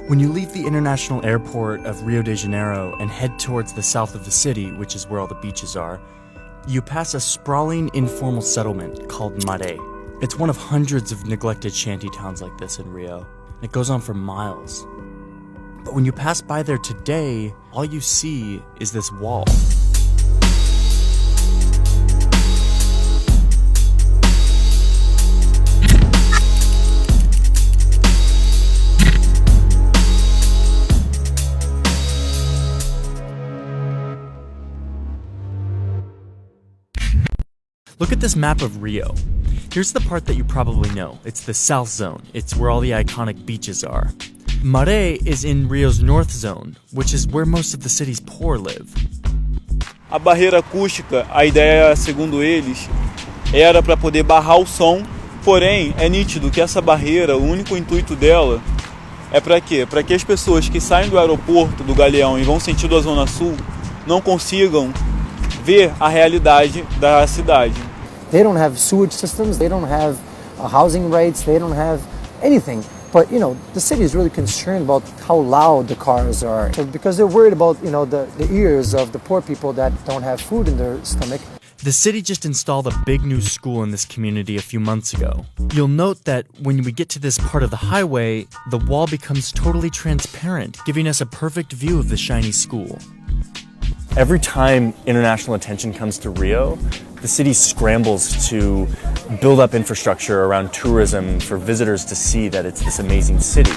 When you leave the international airport of Rio de Janeiro and head towards the south of the city, which is where all the beaches are, you pass a sprawling informal settlement called Mare. It's one of hundreds of neglected shanty towns like this in Rio, and it goes on for miles. But when you pass by there today, all you see is this wall. Look at this map of Rio. Here's the part that you probably know. It's the South Zone. It's where all the iconic beaches are. Mare is in Rio's North Zone, which is where most of the city's poor live. A barreira acústica, a ideia, segundo eles, era para poder barrar o som, porém é nítido que essa barreira, o único intuito dela é para quê? Para que as pessoas que saem do aeroporto do Galeão e vão sentido a Zona Sul não consigam ver a realidade da cidade. They don't have sewage systems, they don't have housing rights, they don't have anything. But, the city is really concerned about how loud the cars are. So because they're worried about, the ears of the poor people that don't have food in their stomach. The city just installed a big new school in this community a few months ago. You'll note that when we get to this part of the highway, the wall becomes totally transparent, giving us a perfect view of the shiny school. Every time international attention comes to Rio, the city scrambles to build up infrastructure around tourism for visitors to see that it's this amazing city.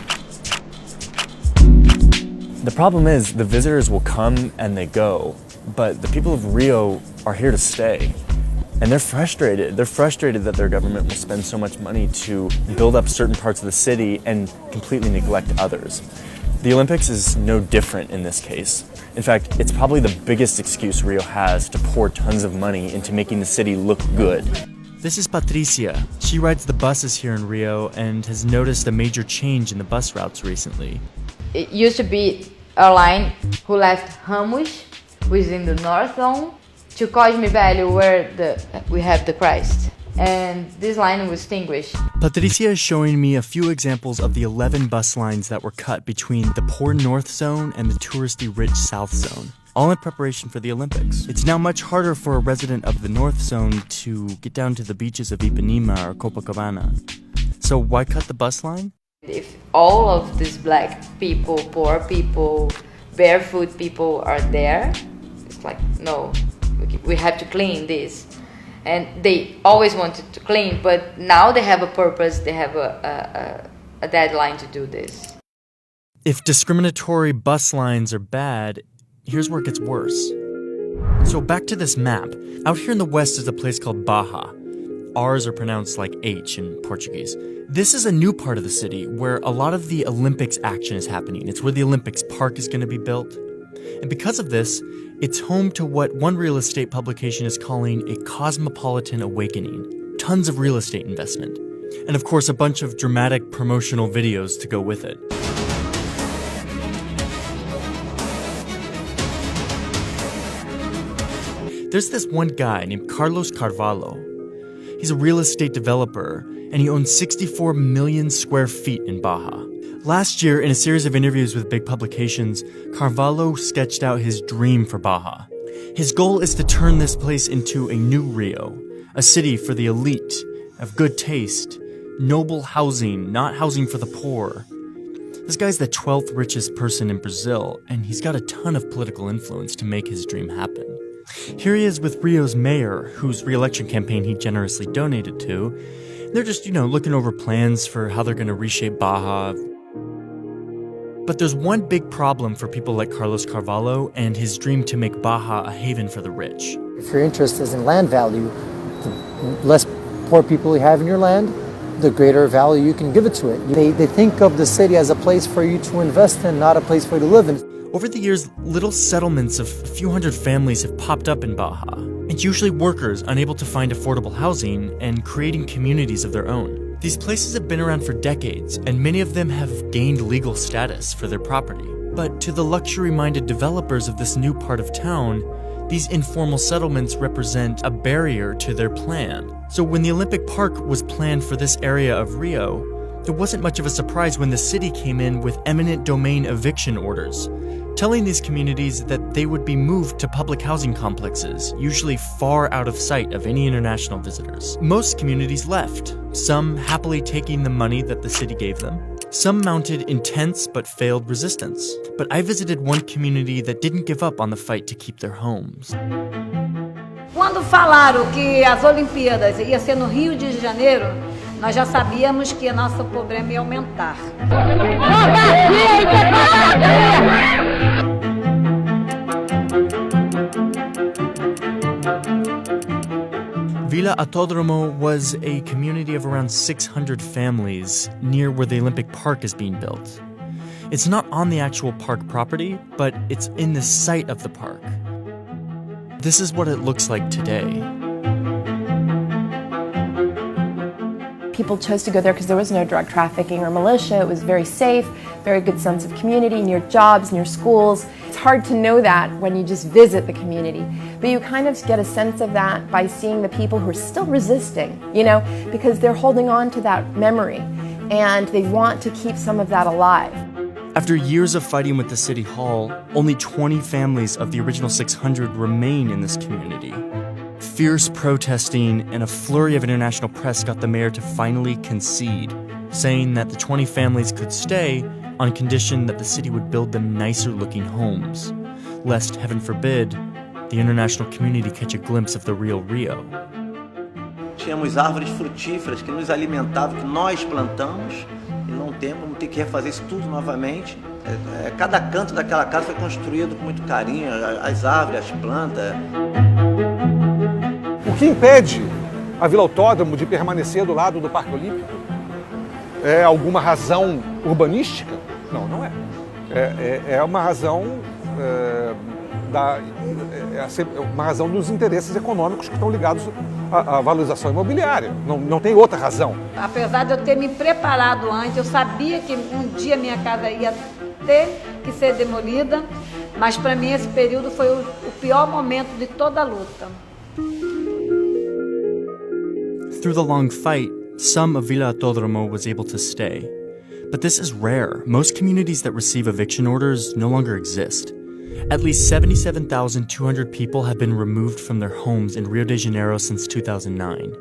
The problem is, the visitors will come and they go, but the people of Rio are here to stay. And they're frustrated. They're frustrated that their government will spend so much money to build up certain parts of the city and completely neglect others. The Olympics is no different in this case. In fact, it's probably the biggest excuse Rio has to pour tons of money into making the city look good. This is Patricia. She rides the buses here in Rio and has noticed a major change in the bus routes recently. It used to be a line who left Ramos, who is in the North Zone, to Cosme Velho, where we have the Christ. And this line was extinguished. Patricia is showing me a few examples of the 11 bus lines that were cut between the poor North Zone and the touristy rich South Zone, all in preparation for the Olympics. It's now much harder for a resident of the North Zone to get down to the beaches of Ipanema or Copacabana. So why cut the bus line? If all of these black people, poor people, barefoot people are there, it's like, no, we have to clean this. And they always wanted to clean, but now they have a purpose, they have a deadline to do this. If discriminatory bus lines are bad, here's where it gets worse. So back to this map. Out here in the west is a place called Baja. R's are pronounced like H in Portuguese. This is a new part of the city where a lot of the Olympics action is happening. It's where the Olympics Park is going to be built. And because of this, it's home to what one real estate publication is calling a cosmopolitan awakening. Tons of real estate investment. And of course, a bunch of dramatic promotional videos to go with it. There's this one guy named Carlos Carvalho. He's a real estate developer, and he owns 64 million square feet in Baja. Last year, in a series of interviews with big publications, Carvalho sketched out his dream for Baja. His goal is to turn this place into a new Rio, a city for the elite, of good taste, noble housing, not housing for the poor. This guy's the 12th richest person in Brazil, and he's got a ton of political influence to make his dream happen. Here he is with Rio's mayor, whose re-election campaign he generously donated to. They're just, looking over plans for how they're going to reshape Baja. But there's one big problem for people like Carlos Carvalho and his dream to make Baja a haven for the rich. If your interest is in land value, the less poor people you have in your land, the greater value you can give it to it. They think of the city as a place for you to invest in, not a place for you to live in. Over the years, little settlements of a few hundred families have popped up in Baja. It's usually workers unable to find affordable housing and creating communities of their own. These places have been around for decades, and many of them have gained legal status for their property. But to the luxury-minded developers of this new part of town, these informal settlements represent a barrier to their plan. So when the Olympic Park was planned for this area of Rio, It wasn't much of a surprise when the city came in with eminent domain eviction orders, telling these communities that they would be moved to public housing complexes, usually far out of sight of any international visitors. Most communities left, some happily taking the money that the city gave them. Some mounted intense but failed resistance. But I visited one community that didn't give up on the fight to keep their homes. Quando falaram que as Olimpíadas ia ser no Rio de Janeiro, nós já sabíamos que nosso problema ia aumentar. Villa Autódromo was a community of around 600 families near where the Olympic Park is being built. It's not on the actual park property, but it's in the site of the park. This is what it looks like today. People chose to go there because there was no drug trafficking or militia. It was very safe, very good sense of community, near jobs, near schools. It's hard to know that when you just visit the community, but you kind of get a sense of that by seeing the people who are still resisting, because they're holding on to that memory and they want to keep some of that alive. After years of fighting with the city hall, only 20 families of the original 600 remain in this community. Fierce protesting and a flurry of international press got the mayor to finally concede, saying that the 20 families could stay on condition that the city would build them nicer-looking homes, lest, heaven forbid, the international community catch a glimpse of the real Rio. Tínhamos árvores frutíferas que nos alimentavam, que nós plantamos, e não vamos ter que refazer isso tudo novamente. Cada canto daquela casa foi construído com muito carinho, as árvores, as plantas. O que impede a Vila Autódromo de permanecer do lado do Parque Olímpico? É alguma razão urbanística? Não, não é. É uma razão uma razão dos interesses econômicos que estão ligados à valorização imobiliária. Não tem outra razão. Apesar de eu ter me preparado antes, eu sabia que um dia minha casa ia ter que ser demolida, mas para mim esse período foi o pior momento de toda a luta. Through the long fight, some of Villa Autódromo was able to stay. But this is rare. Most communities that receive eviction orders no longer exist. At least 77,200 people have been removed from their homes in Rio de Janeiro since 2009.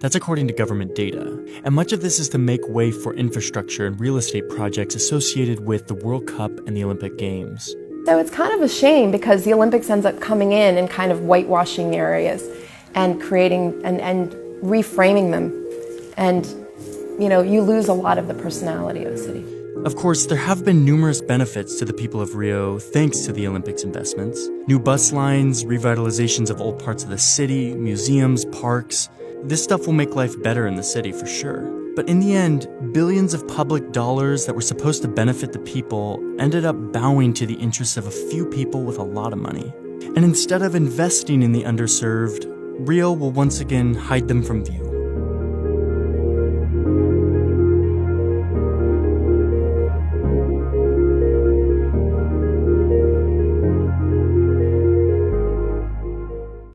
That's according to government data. And much of this is to make way for infrastructure and real estate projects associated with the World Cup and the Olympic Games. So it's kind of a shame because the Olympics ends up coming in and kind of whitewashing the areas and creating and reframing them. And, you lose a lot of the personality of the city. Of course, there have been numerous benefits to the people of Rio thanks to the Olympics investments. New bus lines, revitalizations of old parts of the city, museums, parks. This stuff will make life better in the city for sure. But in the end, billions of public dollars that were supposed to benefit the people ended up bowing to the interests of a few people with a lot of money. And instead of investing in the underserved, Rio will once again hide them from view.